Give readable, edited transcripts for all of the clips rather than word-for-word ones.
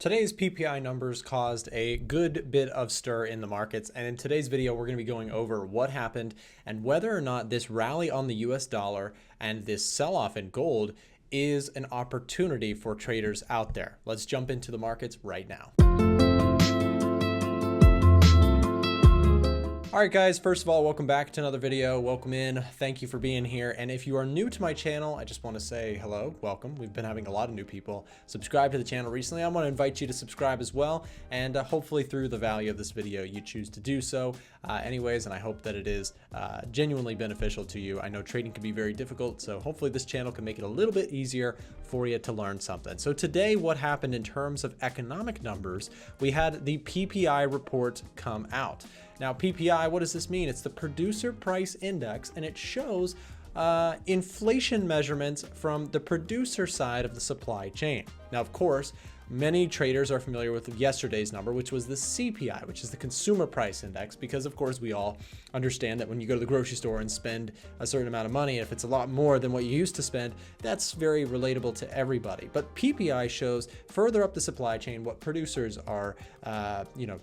Today's PPI numbers caused a good bit of stir in the markets, and in today's video we're going to be going over what happened and whether or not this rally on the US dollar and this sell-off in gold is an opportunity for traders out there. Let's jump into the markets right now. All right, guys, first of all, welcome back to another video. Welcome in. Thank you for being here. And if you are new to my channel, I just want to say hello, welcome. We've been having a lot of new people subscribe to the channel recently. I want to invite you to subscribe as well. And hopefully through the value of this video, you choose to do so anyways. And I hope that it is genuinely beneficial to you. I know trading can be very difficult, so hopefully this channel can make it a little bit easier for you to learn something. So today, what happened in terms of economic numbers, we had the PPI report come out. Now, PPI, what does this mean? It's the Producer Price Index, and it shows inflation measurements from the producer side of the supply chain. Now, of course, many traders are familiar with yesterday's number, which was the CPI, which is the Consumer Price Index, because of course we all understand that when you go to the grocery store and spend a certain amount of money, if it's a lot more than what you used to spend, that's very relatable to everybody. But PPI shows further up the supply chain what producers are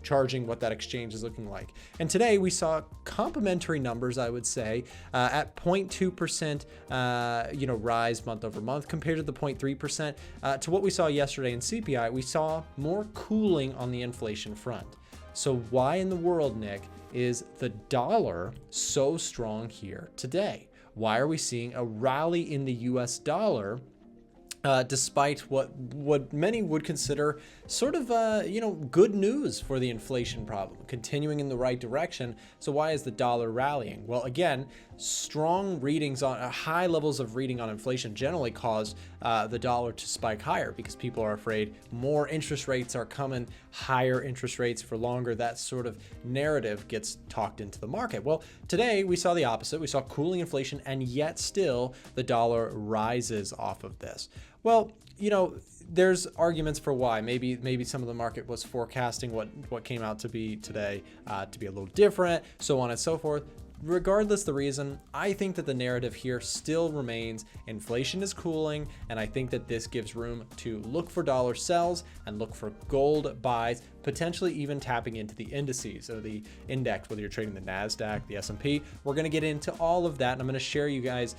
charging, what that exchange is looking like. And today we saw complementary numbers, I would say, at 0.2% rise month over month compared to the 0.3% to what we saw yesterday in CPI. We saw more cooling on the inflation front. So why in the world, Nick, is the dollar so strong here today? Why are we seeing a rally in the US dollar despite what many would consider sort of good news for the inflation problem, continuing in the right direction? So why is the dollar rallying? Well, again, strong readings on high levels of reading on inflation generally cause the dollar to spike higher because people are afraid more interest rates are coming, higher interest rates for longer. That sort of narrative gets talked into the market. Well, today we saw the opposite. We saw cooling inflation, and yet still the dollar rises off of this. Well, there's arguments for why. Maybe some of the market was forecasting what came out to be today to be a little different, so on and so forth. Regardless the reason, I think that the narrative here still remains inflation is cooling, and I think that this gives room to look for dollar sells and look for gold buys, potentially even tapping into the indices or the index, whether you're trading the NASDAQ, the S&P. We're going to get into all of that, and I'm going to share you guys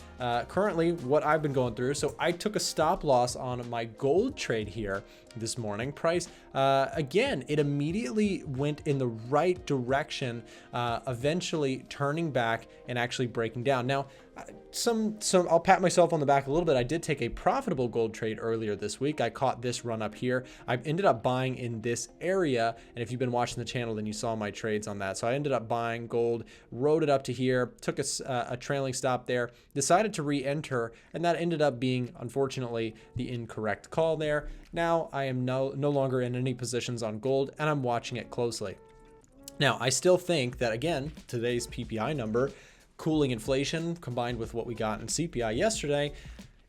currently what I've been going through. So I took a stop loss on my gold trade here this morning. Price, again, it immediately went in the right direction, eventually turning back and actually breaking down. Now, I'll pat myself on the back a little bit. I did take a profitable gold trade earlier this week. I caught this run up here. I ended up buying in this area, and if you've been watching the channel, then you saw my trades on that. So I ended up buying gold, rode it up to here, took a trailing stop there, decided to re-enter, and that ended up being, unfortunately, the incorrect call there. Now I am no longer in any positions on gold, and I'm watching it closely. Now, I still think that, again, today's PPI number, cooling inflation combined with what we got in CPI yesterday,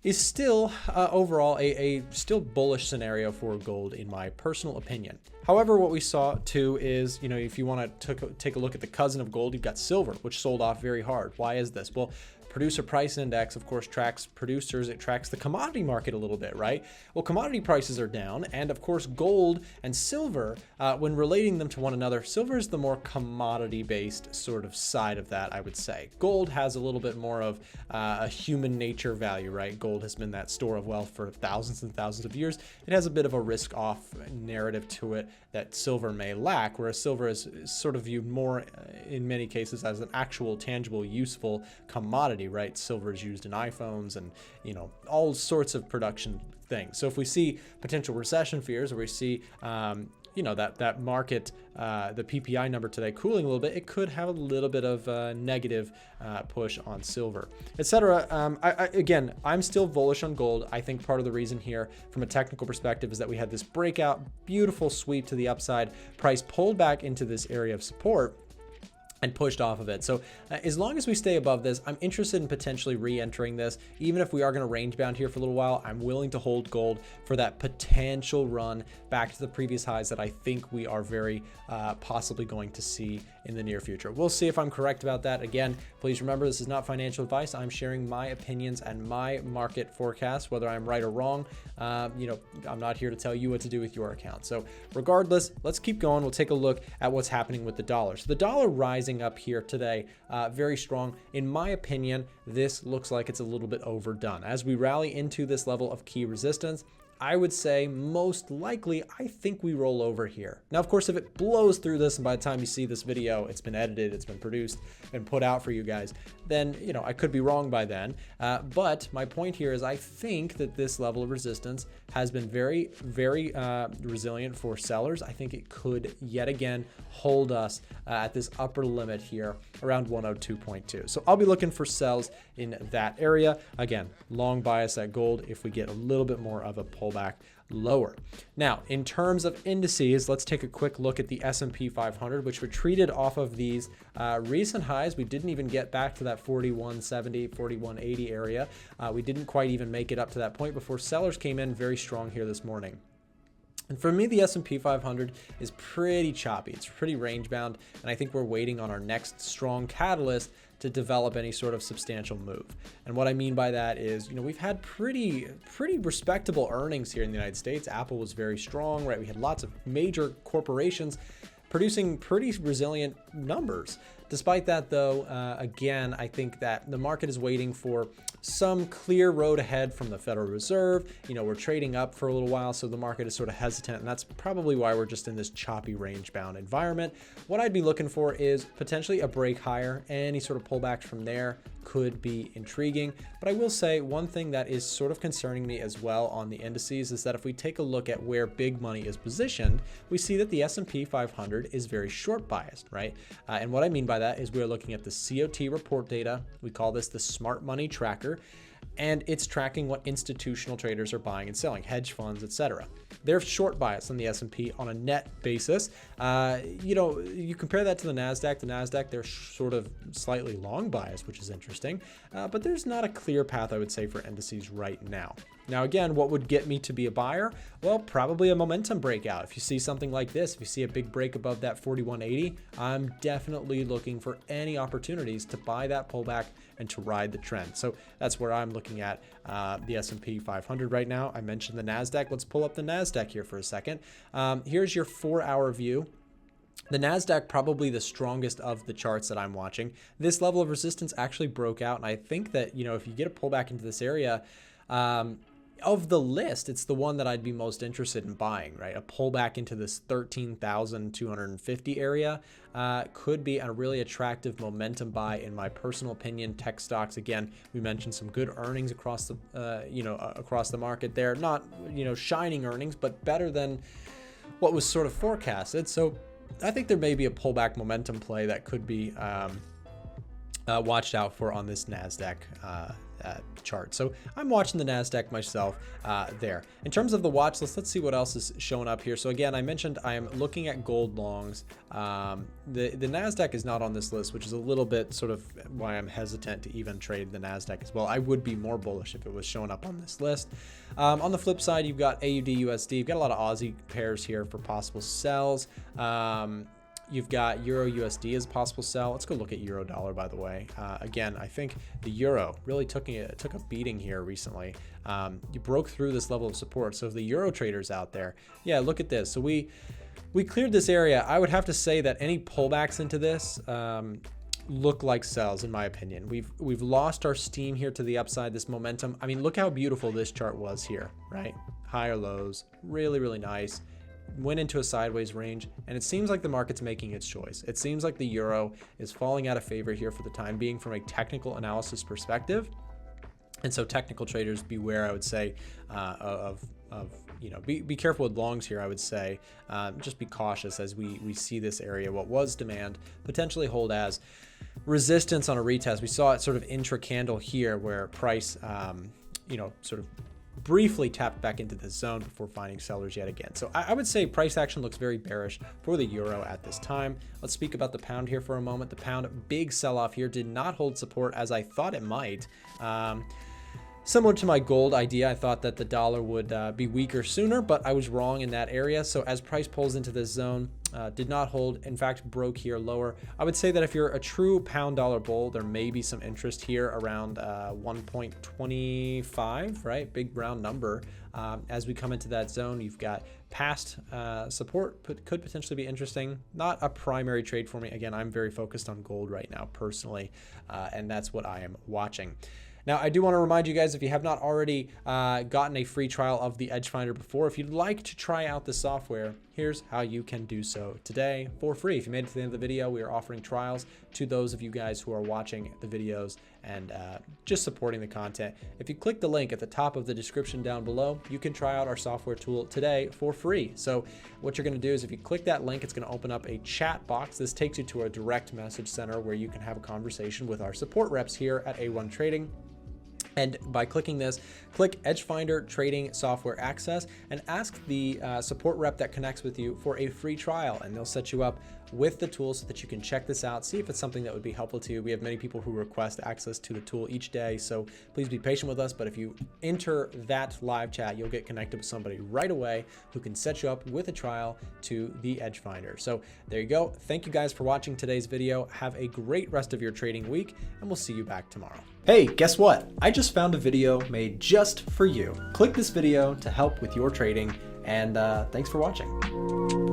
is still overall a still bullish scenario for gold in my personal opinion. However, what we saw too is, if you want to take a look at the cousin of gold, you've got silver, which sold off very hard. Why is this? Well, Producer Price Index, of course, tracks producers. It tracks the commodity market a little bit, right? Well, commodity prices are down, and of course, gold and silver, when relating them to one another, silver is the more commodity-based sort of side of that, I would say. Gold has a little bit more of a human nature value, right? Gold has been that store of wealth for thousands and thousands of years. It has a bit of a risk-off narrative to it that silver may lack, whereas silver is sort of viewed more, in many cases, as an actual, tangible, useful commodity, right? Silver is used in iPhones and, all sorts of production things. So if we see potential recession fears, or we see, that market, the PPI number today cooling a little bit, it could have a little bit of a negative push on silver, etc. Again, I'm still bullish on gold. I think part of the reason here from a technical perspective is that we had this breakout, beautiful sweep to the upside. Price pulled back into this area of support. and pushed off of it. So as long as we stay above this, I'm interested in potentially re-entering this. Even if we are going to range bound here for a little while, I'm willing to hold gold for that potential run back to the previous highs that I think we are very possibly going to see in the near future. We'll see if I'm correct about that. Again, please remember, this is not financial advice. I'm sharing my opinions and my market forecast, whether I'm right or wrong. You know, I'm not here to tell you what to do with your account. So regardless, let's keep going. We'll take a look at what's happening with the dollar. So the dollar rising up here today, very strong. In my opinion, this looks like it's a little bit overdone. As we rally into this level of key resistance, I would say most likely, I think we roll over here. Now, of course, if it blows through this, and by the time you see this video, it's been edited, it's been produced and put out for you guys, then, you know, I could be wrong by then. But my point here is I think that this level of resistance has been very, very resilient for sellers. I think it could yet again hold us at this upper limit here around 102.2. So I'll be looking for sells in that area. Again, long bias at gold if we get a little bit more of a pullback lower. Now, in terms of indices, let's take a quick look at the S&P 500, which retreated off of these recent highs. We didn't even get back to that 4170, 4180 area. We didn't quite even make it up to that point before sellers came in very strong here this morning. And for me, the S&P 500 is pretty choppy. It's pretty range bound. And I think we're waiting on our next strong catalyst to develop any sort of substantial move. And what I mean by that is, you know, we've had pretty respectable earnings here in the United States. Apple was very strong, right? We had lots of major corporations producing pretty resilient numbers. Despite that, though, again, I think that the market is waiting for some clear road ahead from the Federal Reserve. You know, we're trading up for a little while, so the market is sort of hesitant, and that's probably why we're just in this choppy range-bound environment. What I'd be looking for is potentially a break higher. Any sort of pullbacks from there could be intriguing. But I will say one thing that is sort of concerning me as well on the indices is that if we take a look at where big money is positioned, we see that the S&P 500 is very short biased, right? And what I mean by that is we're looking at the COT report data. We call this the smart money tracker, and it's tracking what institutional traders are buying and selling, hedge funds, etc. They're short bias on the S&P on a net basis. You know, you compare that to the NASDAQ. The NASDAQ, they're sort of slightly long bias, which is interesting. But there's not a clear path, I would say, for indices right now. Now, again, what would get me to be a buyer? Well, probably a momentum breakout. If you see something like this, if you see a big break above that 4180, I'm definitely looking for any opportunities to buy that pullback and to ride the trend. So that's where I'm looking at the S&P 500 right now. I mentioned the NASDAQ. Let's pull up the NASDAQ here for a second. Here's your 4-hour view. The NASDAQ, probably the strongest of the charts that I'm watching. This level of resistance actually broke out, and I think that, you know, if you get a pullback into this area, of the list, it's the one that I'd be most interested in buying, right? A pullback into this 13,250 area could be a really attractive momentum buy, in my personal opinion. Tech stocks, again, we mentioned some good earnings across the, across the market there. Not, shining earnings, but better than what was sort of forecasted. So I think there may be a pullback momentum play that could be watched out for on this NASDAQ chart. So I'm watching the NASDAQ myself there. In terms of the watch list, let's see what else is showing up here. So again, I mentioned I am looking at gold longs. The NASDAQ is not on this list, which is a little bit sort of why I'm hesitant to even trade the NASDAQ as well. I would be more bullish if it was showing up on this list. On the flip side, you've got AUD, USD. You've got a lot of Aussie pairs here for possible sells. You've got Euro USD as a possible sell. Let's go look at Euro dollar, by the way. Again, I think the Euro really took a beating here recently. You broke through this level of support. So if the Euro traders out there, yeah, look at this. So we cleared this area. I would have to say that any pullbacks into this look like sells, in my opinion. We've lost our steam here to the upside, this momentum. I mean, look how beautiful this chart was here, right? Higher lows, really, really nice. Went into a sideways range, and it seems like the market's making its choice. It seems like the Euro is falling out of favor here for the time being from a technical analysis perspective. And so technical traders, beware, I would say, be careful with longs here, I would say. Just be cautious as we see this area, what was demand, potentially hold as resistance on a retest. We saw it sort of intra-candle here where price, sort of briefly tapped back into this zone before finding sellers yet again. So I would say price action looks very bearish for the euro at this time. Let's speak about the pound here for a moment. The pound, big sell-off here, did not hold support as I thought it might. Similar to my gold idea, I thought that the dollar would be weaker sooner, but I was wrong in that area. So as price pulls into this zone, did not hold, in fact, broke here lower. I would say that if you're a true pound dollar bull, there may be some interest here around 1.25, right? Big round number. As we come into that zone, you've got past support could potentially be interesting. Not a primary trade for me. Again, I'm very focused on gold right now personally, and that's what I am watching. Now, I do want to remind you guys, if you have not already gotten a free trial of the EdgeFinder before, if you'd like to try out the software, here's how you can do so today for free. If you made it to the end of the video, we are offering trials to those of you guys who are watching the videos and just supporting the content. If you click the link at the top of the description down below, you can try out our software tool today for free. So what you're going to do is if you click that link, it's going to open up a chat box. This takes you to a direct message center where you can have a conversation with our support reps here at A1 Trading. And by clicking this, click EdgeFinder Trading Software Access and ask the support rep that connects with you for a free trial, and they'll set you up with the tool so that you can check this out, see if it's something that would be helpful to you. We have many people who request access to the tool each day, so please be patient with us. But if you enter that live chat, you'll get connected with somebody right away who can set you up with a trial to the EdgeFinder. So there you go. Thank you guys for watching today's video. Have a great rest of your trading week, and we'll see you back tomorrow. Hey, guess what? I just found a video made just for you. Click this video to help with your trading, and thanks for watching.